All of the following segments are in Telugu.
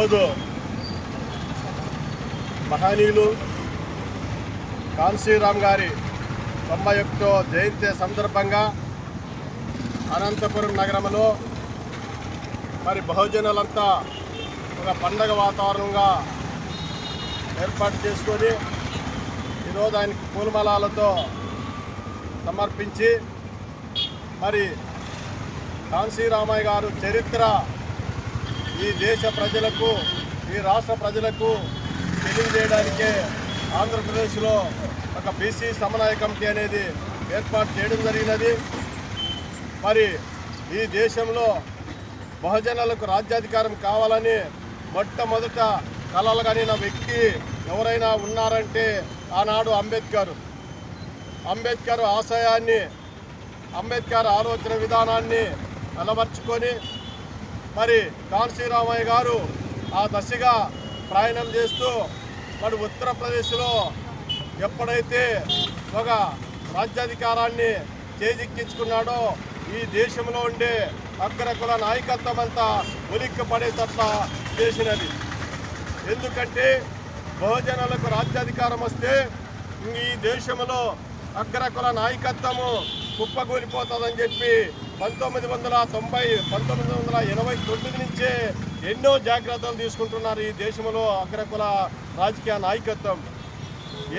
ఈరోజు మహనీయులు కాన్సీరామ్ గారి 91వ జయంతి సందర్భంగా అనంతపురం నగరంలో మరి బహుజనులంతా ఒక పండగ వాతావరణంగా ఏర్పాటు చేసుకొని ఈరోజు ఆయనకి పూలమాలతో సమర్పించి మరి కాన్సీరామయ్య గారు చరిత్ర ఈ దేశ ప్రజలకు ఈ రాష్ట్ర ప్రజలకు తెలియజేయడానికే ఆంధ్రప్రదేశ్లో ఒక బీసీ సమన్వయ కమిటీ అనేది ఏర్పాటు చేయడం జరిగినది. మరి ఈ దేశంలో బహుజనులకు రాజ్యాధికారం కావాలని మొట్టమొదట కలలు కనిన వ్యక్తి ఎవరైనా ఉన్నారంటే ఆనాడు అంబేద్కర్ ఆశయాన్ని, అంబేద్కర్ ఆలోచన విధానాన్ని అలవర్చుకొని మరి కాన్సీరామయ్య గారు ఆ దశగా ప్రయాణం చేస్తూ మరి ఉత్తరప్రదేశ్లో ఎప్పుడైతే ఒక రాజ్యాధికారాన్ని చేజిక్కించుకున్నాడో ఈ దేశంలో ఉండే అగ్రకుల నాయకత్వం అంతా ఉలిక్కి పడేటట్లా చేసినది. ఎందుకంటే బహుజనులకు రాజ్యాధికారం వస్తే ఈ దేశంలో అగ్రకుల నాయకత్వము కుప్పకూలిపోతుందని చెప్పి 1989 నుంచే ఎన్నో జాగ్రత్తలు తీసుకుంటున్నారు ఈ దేశంలో అగ్రకుల రాజకీయ నాయకత్వం.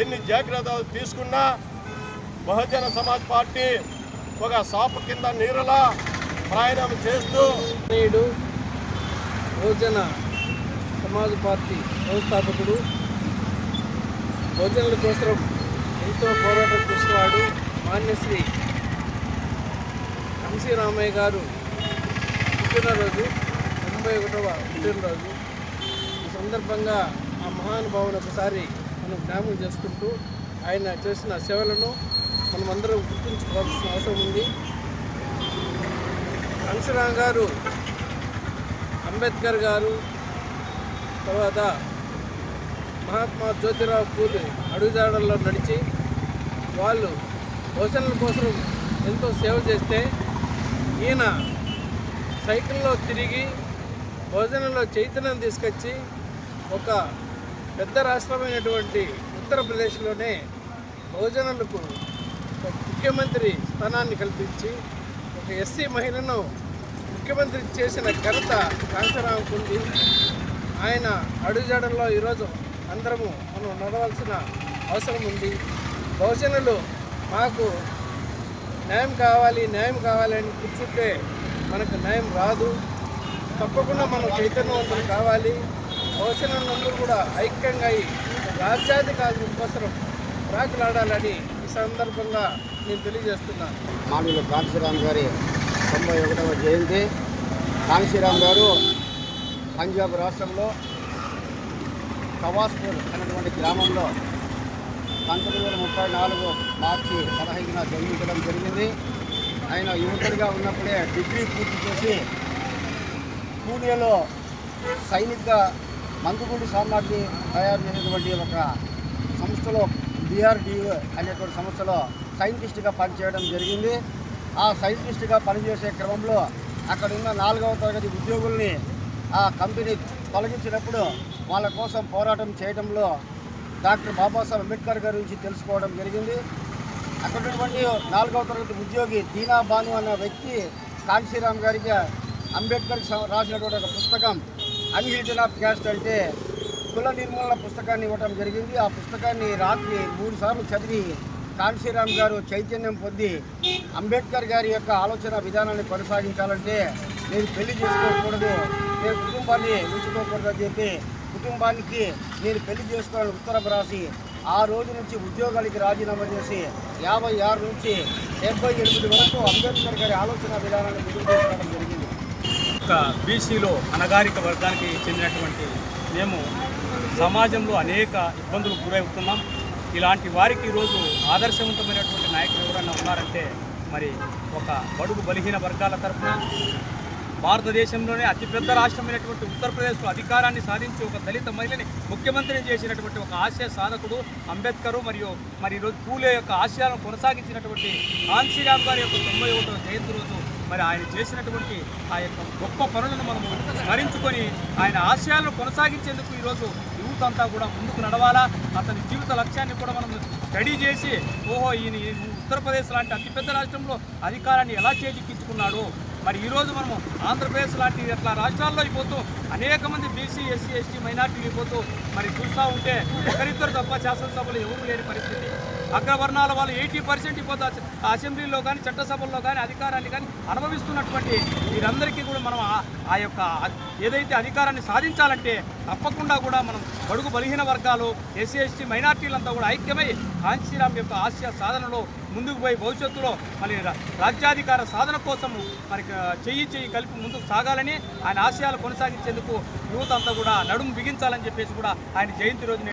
ఎన్ని జాగ్రత్తలు తీసుకున్నా బహుజన సమాజ్ పార్టీ ఒక సాపు కింద నీరులా ప్రయాణం చేస్తూ బహుజన సమాజ్ పార్టీ వ్యవస్థాపకుడు, బహుజనుల కోసం ఎంతో పోరాటం చేసినవాడు మాన్యశ్రీ కాన్సీరామయ్య గారు పుట్టినరోజు, 91వ పుట్టినరోజు. ఈ సందర్భంగా ఆ మహానుభావుని ఒకసారి మనం జ్ఞాపకం చేసుకుంటూ ఆయన చేసిన సేవలను మనమందరం గుర్తుంచుకోవాల్సిన అవసరం ఉంది. కాన్సీరామ్ గారు, అంబేద్కర్ గారు, తర్వాత మహాత్మా జ్యోతిరావు పూలే అడుగుజాడల్లో నడిచి వాళ్ళు బహుజనుల కోసం ఎంతో సేవ చేస్తే ఈయన సైకిల్లో తిరిగి బహుజనుల్లో చైతన్యం తీసుకొచ్చి ఒక పెద్ద రాష్ట్రమైనటువంటి ఉత్తరప్రదేశ్లోనే బహుజనులకు ముఖ్యమంత్రి స్థానాన్ని కల్పించి ఒక ఎస్సీ మహిళను ముఖ్యమంత్రి చేసిన ఘనత కాన్సీరామ్కు ఉంది. ఆయన అడుగుజాడల్లో ఈరోజు అందరము మనం నడవాల్సిన అవసరం ఉంది. బహుజనులు మాకు న్యాయం కావాలి అని కూర్చుంటే మనకు న్యాయం రాదు. తప్పకుండా మనం చైతన్యవంతులు కావాలి. బహుజనులందరూ కూడా ఐక్యంగా అయి రాజ్యాధికారుల కోసం రాకులాడాలని ఈ సందర్భంగా నేను తెలియజేస్తున్నాను. మామిడి కాన్సీరామ్ గారి 91వ జయంతి. కాన్సీరామ్ గారు పంజాబ్ రాష్ట్రంలో కవాస్పూర్ అనేటువంటి గ్రామంలో 1934 మార్చి 15న జన్మించడం జరిగింది. ఆయన యువకుడిగా ఉన్నప్పుడే డిగ్రీ పూర్తి చేసి పూణేలో సైనిక మందుగుండు సామాగ్రి తయారు చేసేటువంటి ఒక సంస్థలో DRDO అనేటువంటి సంస్థలో సైంటిస్ట్గా పనిచేయడం జరిగింది. ఆ సైంటిస్ట్గా పనిచేసే క్రమంలో అక్కడ ఉన్న 4వ తరగతి ఉద్యోగుల్ని ఆ కంపెనీ తొలగించినప్పుడు వాళ్ళ కోసం పోరాటం చేయడంలో డాక్టర్ బాబాసాహెబ్ అంబేద్కర్ గారి గురించి తెలుసుకోవడం జరిగింది. అక్కడ ఉన్నటువంటి 4వ తరగతి ఉద్యోగి దీనా బాను అన్న వ్యక్తి కాన్సీరామ్ గారికి అంబేద్కర్కి రాసినటువంటి ఒక పుస్తకం అన్హిలిటన్ ఆఫ్ క్యాస్ట్ అంటే కుల నిర్మూలన పుస్తకాన్ని ఇవ్వడం జరిగింది. ఆ పుస్తకాన్ని రాత్రి 3 సార్లు చదివి కాన్సీరామ్ గారు చైతన్యం పొంది అంబేద్కర్ గారి యొక్క ఆలోచన విధానాన్ని కొనసాగించాలంటే నేను పెళ్లి చేసుకోకూడదు, నేను కుటుంబాన్ని ఉంచుకోకూడదు అని చెప్పి కుటుంబానికి నేను పెళ్లి చేసుకోవాలని ఉత్తరం రాసి ఆ రోజు నుంచి ఉద్యోగాలకి రాజీనామా చేసి 56 నుంచి 78 వరకు అంబేద్కర్ గారి ఆలోచన విధానాన్ని ముందుకు తీసుకురావడం జరిగింది. ఒక బీసీలో అణగారిక వర్గానికి చెందినటువంటి మేము సమాజంలో అనేక ఇబ్బందులకు గురవుతున్నాం. ఇలాంటి వారికి ఈరోజు ఆదర్శవంతమైనటువంటి నాయకులు ఎవరైనా ఉన్నారంటే మరి ఒక బడుగు బలహీన వర్గాల తరఫున భారతదేశంలోనే అతిపెద్ద రాష్ట్రమైనటువంటి ఉత్తరప్రదేశ్లో అధికారాన్ని సాధించి ఒక దళిత మహిళని ముఖ్యమంత్రిని చేసినటువంటి ఒక ఆశయ సాధకుడు అంబేద్కర్ మరి ఈరోజు పూలే యొక్క ఆశయాలను కొనసాగించినటువంటి కాన్సీరామ్ గారి యొక్క 91వ జయంతి రోజు మరి ఆయన చేసినటువంటి ఆ యొక్క గొప్ప పనులను మనము స్మరించుకొని ఆయన ఆశయాలను కొనసాగించేందుకు ఈరోజు యూత్ అంతా కూడా ముందుకు నడవాలా. అతని జీవిత లక్ష్యాన్ని కూడా మనం స్టడీ చేసి ఓహో ఈయన ఉత్తరప్రదేశ్ లాంటి అతిపెద్ద రాష్ట్రంలో అధికారాన్ని ఎలా చేజిక్కించుకున్నాడు, మరి ఈరోజు మనము ఆంధ్రప్రదేశ్ లాంటి అట్లా రాష్ట్రాల్లో అయిపోతూ అనేక మంది బీసీ ఎస్సీ ఎస్టీ మైనార్టీలు అయిపోతూ మరి చూస్తూ ఉంటే ఒకరిద్దరు తప్ప శాసనసభలో ఎవరు లేని పరిస్థితి. అగ్రవర్ణాల వాళ్ళు 80% ఇప్పుడు అసెంబ్లీలో కానీ చట్టసభల్లో కానీ అధికారాన్ని కానీ అనుభవిస్తున్నటువంటి వీరందరికీ కూడా మనం ఆ యొక్క ఏదైతే అధికారాన్ని సాధించాలంటే తప్పకుండా కూడా మనం బడుగు బలహీన వర్గాలు ఎస్సీ ఎస్టీ మైనార్టీలంతా కూడా ఐక్యమై కాంచీరామ్ యొక్క ఆశయ సాధనలో ముందుకు పోయి భవిష్యత్తులో మరి రాజ్యాధికార సాధన కోసం మరి చెయ్యి కలిపి ముందుకు సాగాలని ఆయన ఆశయాలు కొనసాగించేందుకు యువత అంతా కూడా నడుము బిగించాలని చెప్పేసి కూడా ఆయన జయంతి రోజున